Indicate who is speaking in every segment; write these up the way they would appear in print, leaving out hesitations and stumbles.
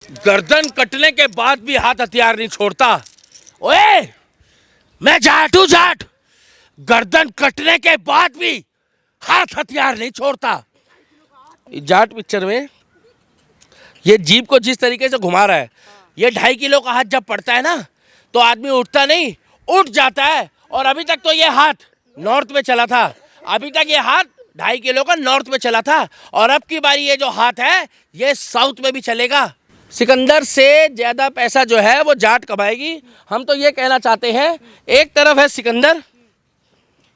Speaker 1: गर्दन कटने के बाद भी हाथ हथियार नहीं छोड़ता। ओए, मैं जाट हूं, जाट। गर्दन कटने के बाद भी हाथ हथियार नहीं छोड़ता। जाट पिक्चर में ये जीप को जिस तरीके से घुमा रहा है, ये 2.5 किलो का हाथ जब पड़ता है ना, तो आदमी उठता नहीं, उठ जाता है। और अभी तक तो ये हाथ नॉर्थ में चला था, अभी तक ये हाथ 2.5 किलो का नॉर्थ में चला था, और अब की बारी ये जो हाथ है ये साउथ में भी चलेगा। सिकंदर से ज्यादा पैसा जो है वो जाट कमाएगी। हम तो ये कहना चाहते हैं, एक तरफ है सिकंदर,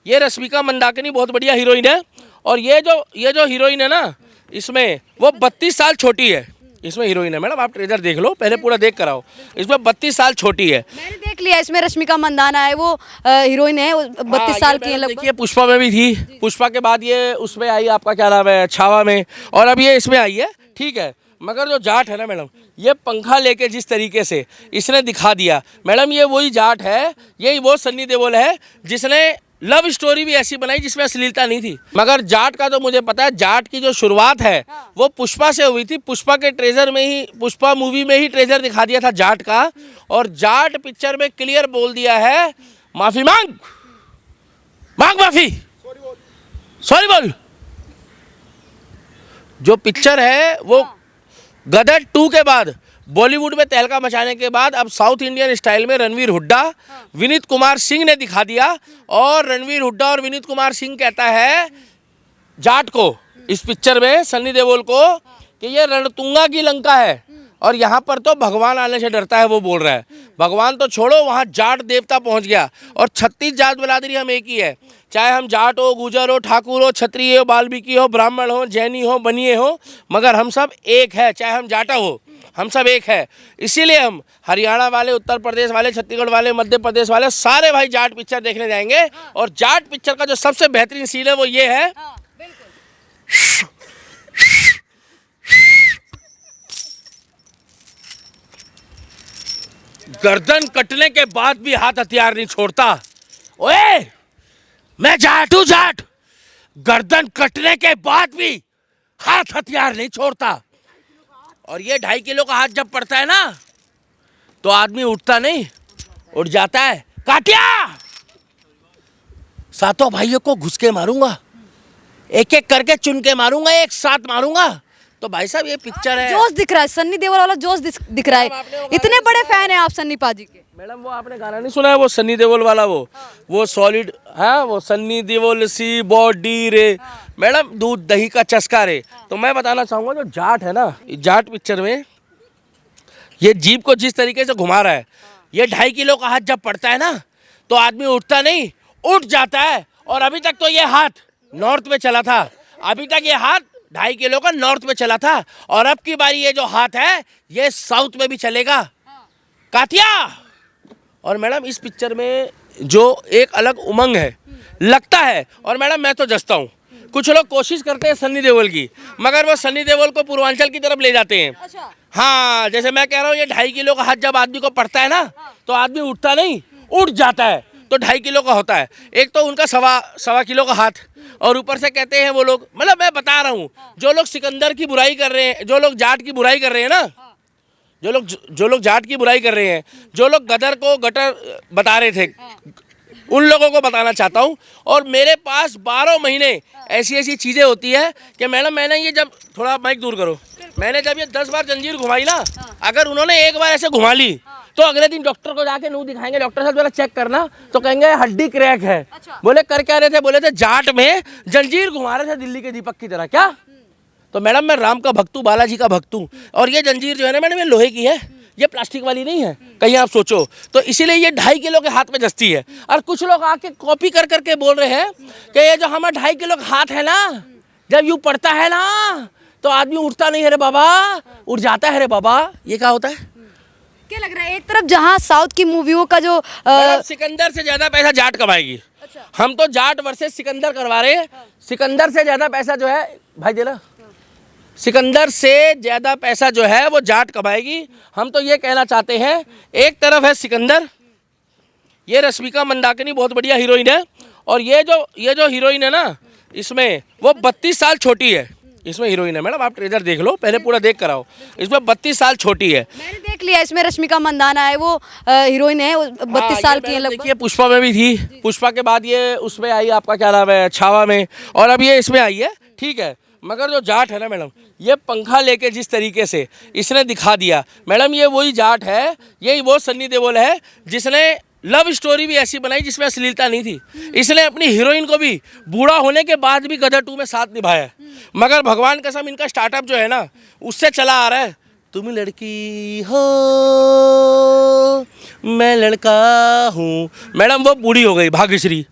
Speaker 1: ये रश्मिका मंदाकिनी बहुत बढ़िया हीरोइन है, और ये जो हीरोइन है ना, इसमें वो 32 साल छोटी है। इसमें हीरोइन है, मैडम आप ट्रेलर देख लो, पहले पूरा देख कर आओ। इसमें 32 साल छोटी है।
Speaker 2: मैंने देख लिया, इसमें रश्मिका मंदाना है, वो हीरोइन है, वो 32 साल की है लगभग।
Speaker 1: देखिए पुष्पा में भी थी, पुष्पा के बाद ये उसमें आई, आपका क्या नाम है, छावा में, और अब ये इसमें आई है। ठीक है, मगर जो जाट है ना मैडम, ये पंखा लेके जिस तरीके से इसने दिखा दिया, मैडम ये वही जाट है, यही वो सन्नी देओल है जिसने लव स्टोरी भी ऐसी बनाई जिसमें अश्लीलता नहीं थी। मगर जाट का तो मुझे पता है, जाट की जो शुरुआत है वो पुष्पा से हुई थी। पुष्पा के ट्रेजर में ही, पुष्पा मूवी में ही ट्रेजर दिखा दिया था जाट का, और जाट पिक्चर में क्लियर बोल दिया है, माफी मांग माफी, सॉरी बोल। जो पिक्चर है वो गदर 2 के बाद, बॉलीवुड में तहलका मचाने के बाद, अब साउथ इंडियन स्टाइल में रणवीर हुड्डा, विनीत कुमार सिंह ने दिखा दिया। और रणवीर हुड्डा और विनीत कुमार सिंह कहता है जाट को, इस पिक्चर में सन्नी देओल को, कि ये रणतुंगा की लंका है, और यहाँ पर तो भगवान आने से डरता है। वो बोल रहा है भगवान तो छोड़ो, वहाँ जाट देवता पहुँच गया। और 36 जात बिरादरी हम एक ही है, चाहे हम जाट हो, गुजर हो, ठाकुर हो, क्षत्रिय हो, बाल्मीकि हो, ब्राह्मण हो, जैनी हो, बनिए हो, मगर हम सब एक है। चाहे हम जाटा हो, हम सब एक है। इसीलिए हम हरियाणा वाले, उत्तर प्रदेश वाले, छत्तीसगढ़ वाले, मध्य प्रदेश वाले सारे भाई जाट पिक्चर देखने जाएंगे। और जाट पिक्चर का जो सबसे बेहतरीन सीन है वो ये है, गर्दन कटने के बाद भी हाथ हथियार नहीं छोड़ता। ओए, मैं जाट हूं, जाट। गर्दन कटने के बाद भी हाथ हथियार नहीं छोड़ता। और ये 2.5 किलो का हाथ जब पड़ता है ना, तो आदमी उठता नहीं, उठ जाता है। काटिया, सातों भाइयों को घुस के मारूंगा, एक एक करके चुन के मारूंगा, एक साथ मारूंगा। तो भाई साहब ये पिक्चर है,
Speaker 2: जोश दिख रहा है, सन्नी देओल वाला जोश दिख रहा है। इतने बड़े फैन हैं आप सन्नी पाजी के।
Speaker 1: मैडम वो आपने गाना नहीं सुना है, वो सन्नी देओल वाला, वो सॉलिड है, वो सन्नी देओल सी बॉडी रे, मैडम दूध दही का चस्का रे। तो मैं बताना चाहूंगा, जो जाट है ना, जाट पिक्चर में ये जीप को जिस तरीके से घुमा रहा है, ये 2.5 किलो का हाथ जब पड़ता है ना, तो आदमी उठता नहीं, उठ जाता है। और अभी तक तो ये हाथ नॉर्थ में चला था, अभी तक ये हाथ 2.5 किलो का नॉर्थ में चला था, और अब की बारी ये जो हाथ है ये साउथ में भी चलेगा। कातिया। और मैडम इस पिक्चर में जो एक अलग उमंग है लगता है, और मैडम मैं तो जचता हूँ, कुछ लोग कोशिश करते हैं सन्नी देओल की, मगर वो सन्नी देओल को पूर्वांचल की तरफ ले जाते हैं।
Speaker 2: अच्छा।
Speaker 1: हाँ, जैसे मैं कह रहा हूँ, ये 2.5 किलो का हाथ जब आदमी को पड़ता है ना, तो आदमी उठता नहीं, उठ जाता है। तो 2.5 किलो का होता है, एक तो उनका सवा किलो का हाथ, और ऊपर से कहते हैं वो लोग, मतलब मैं बता रहा हूँ, जो लोग सिकंदर की बुराई कर रहे हैं, जो लोग जाट की बुराई कर रहे हैं ना, जो लोग जाट की बुराई कर रहे हैं, जो लोग गदर को गटर बता रहे थे, उन लोगों को बताना चाहता हूँ। और मेरे पास 12 महीने ऐसी चीज़ें होती है कि मैडम, मैंने ये जब, थोड़ा माइक दूर करो, मैंने जब ये 10 बार जंजीर घुमाई ना, अगर उन्होंने एक बार ऐसे घुमा ली, तो अगले दिन डॉक्टर को जाके मुंह दिखाएंगे, डॉक्टर साहब जरा चेक करना, तो कहेंगे हड्डी क्रैक है। अच्छा। बोले कर क्या रहे थे, बोले थे जाट में जंजीर घुमा रहे थे दिल्ली के दीपक की तरह। क्या? तो मैडम मैं राम का भक्त हूँ, बालाजी का भक्त हूँ, और ये जंजीर जो है ना मैडम, ये लोहे की है, ये प्लास्टिक वाली नहीं है, कहीं आप सोचो। तो इसीलिए ये 2.5 किलो के हाथ में जचती है। और कुछ लोग आके कॉपी कर करके बोल रहे हैं कि ये जो हमारा 2.5 किलो का हाथ है ना, जब यूँ पड़ता है ना, तो आदमी उठता नहीं है रे बाबा, उठ जाता है रे बाबा। ये क्या होता है?
Speaker 2: क्या लग रहा है, एक तरफ जहाँ साउथ की मूवियों का जो
Speaker 1: सिकंदर से ज्यादा पैसा जाट कमाएगी।
Speaker 2: अच्छा।
Speaker 1: हम तो जाट वर्सेस सिकंदर करवा रहे हैं। सिकंदर से ज्यादा पैसा जो है, भाई देना, सिकंदर से ज्यादा पैसा जो है वो जाट कमाएगी। हम तो ये कहना चाहते हैं, एक तरफ है सिकंदर, ये रश्मिका मंदाकिनी बहुत बढ़िया हीरोइन है, और ये जो हीरोइन है ना, इसमें वो 32 साल छोटी है। इसमें हीरोइन है मैडम, आप ट्रेलर देख लो, पहले पूरा देख कर आओ। इसमें 32 साल छोटी है।
Speaker 2: मैंने देख लिया, इसमें रश्मिका मंदाना है, वो हीरोइन है, वो 32 साल की है लगभग।
Speaker 1: देखिए पुष्पा में भी थी, पुष्पा के बाद ये उसमें आई, आपका क्या नाम है, छावा में, और अब ये इसमें आई है, ठीक है। मगर जो जाट है ना मैडम, ये पंखा लेके जिस तरीके से इसने दिखा दिया मैडम, ये वही जाट है, यही वो सन्नी देओल है जिसने लव स्टोरी भी ऐसी बनाई जिसमें अश्लीलता नहीं थी। इसने अपनी हीरोइन को भी बूढ़ा होने के बाद भी गदर 2 में साथ निभाया है। मगर भगवान कसम इनका स्टार्टअप जो है ना, उससे चला आ रहा है। तुम लड़की हो मैं लड़का हूँ। मैडम वो बूढ़ी हो गई, भाग्यश्री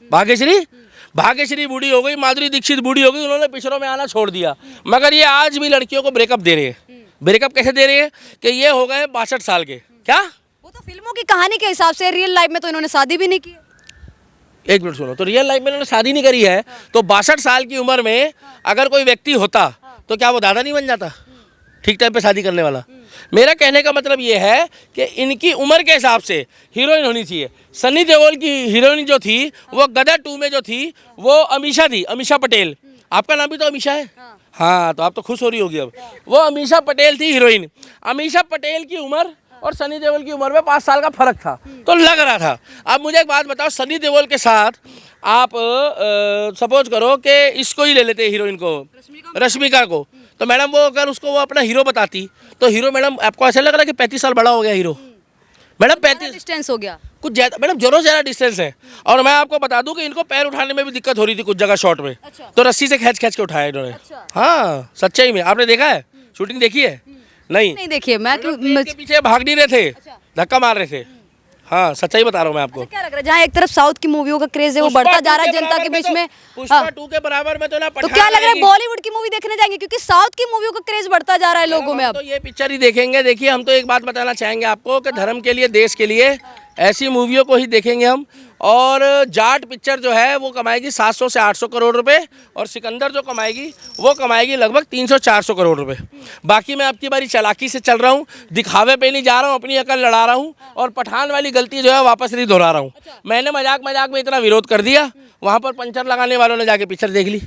Speaker 1: बूढ़ी हो गई, माधुरी दीक्षित बूढ़ी हो गई, उन्होंने पिक्चरों में आना छोड़ दिया। मगर ये आज भी लड़कियों को ब्रेकअप दे रहे हैं। ब्रेकअप कैसे दे रहे हैं कि ये हो गए 62 साल के। क्या?
Speaker 2: वो तो फिल्मों की कहानी के हिसाब से, रियल लाइफ में तो इन्होंने शादी भी नहीं की।
Speaker 1: एक मिनट सुनो, तो रियल लाइफ में इन्होंने शादी नहीं करी है, तो 62 साल की उम्र में अगर कोई व्यक्ति होता तो क्या वो दादा नहीं बन जाता, ठीक टाइम पे शादी करने वाला? मेरा कहने का मतलब ये है कि इनकी उम्र के हिसाब से हीरोइन होनी चाहिए। सन्नी देओल की हीरोइन जो थी वो गदर 2 में जो थी वो अमीषा थी, अमीषा पटेल। आपका नाम भी तो अमीषा है। हाँ, तो आप तो खुश हो रही होगी अब। वो अमीषा पटेल थी हीरोइन। अमीषा पटेल की उम्र और सनी देओल की उम्र में 5 साल का फर्क था, तो लग रहा था। अब मुझे एक बात बताओ, सनी देओल के साथ आप सपोज करो कि इसको ही ले लेते हीरोइन को, रश्मिका को, तो मैडम वो अगर उसको वो अपना हीरो बताती तो हीरो, मैडम आपको ऐसा लग रहा है कि 35 साल बड़ा हो गया हीरो? मैडम 35
Speaker 2: डिस्टेंस हो गया
Speaker 1: कुछ ज़्यादा, मैडम जरूर से ज़्यादा डिस्टेंस है। और मैं आपको बता दूं कि इनको पैर उठाने में भी दिक्कत हो रही थी कुछ जगह शॉट में।
Speaker 2: अच्छा।
Speaker 1: तो रस्सी से खींच खींच के उठाया इन्होंने।
Speaker 2: अच्छा।
Speaker 1: हाँ, सच्चाई में। आपने देखा है, शूटिंग देखी है? नहीं
Speaker 2: देखिए, मैं
Speaker 1: ट्रेन के पीछे भाग नहीं रहे थे, धक्का मार रहे थे। हाँ, सच्चाई बता रहा हूँ मैं आपको।
Speaker 2: क्या लग रहा है, जहाँ एक तरफ साउथ की मूवियों का क्रेज है वो बढ़ता जा रहा है जनता के बीच में,
Speaker 1: पुष्पा 2 के बराबर में तो ना
Speaker 2: तो क्या लग रहा है बॉलीवुड की मूवी देखने जाएंगे? क्योंकि साउथ की मूवियों का क्रेज बढ़ता जा रहा है लोगों में अब।
Speaker 1: तो ये पिक्चर ही देखेंगे। देखिए, हम तो एक बात बताना चाहेंगे आपको कि धर्म के लिए, देश के लिए ऐसी मूवियों को ही देखेंगे हम। और जाट पिक्चर जो है वो कमाएगी 700 से 800 करोड़ रुपए, और सिकंदर जो कमाएगी वो कमाएगी लगभग 300-400 करोड़ रुपए। बाकी मैं आपकी बारी चालाकी से चल रहा हूँ, दिखावे पे नहीं जा रहा हूँ, अपनी अकल लड़ा रहा हूँ, और पठान वाली गलती जो है वापस नहीं दोहरा रहा हूँ। मैंने मजाक में इतना विरोध कर दिया, वहाँ पर पंचर लगाने वालों ने जाके पिक्चर देख ली।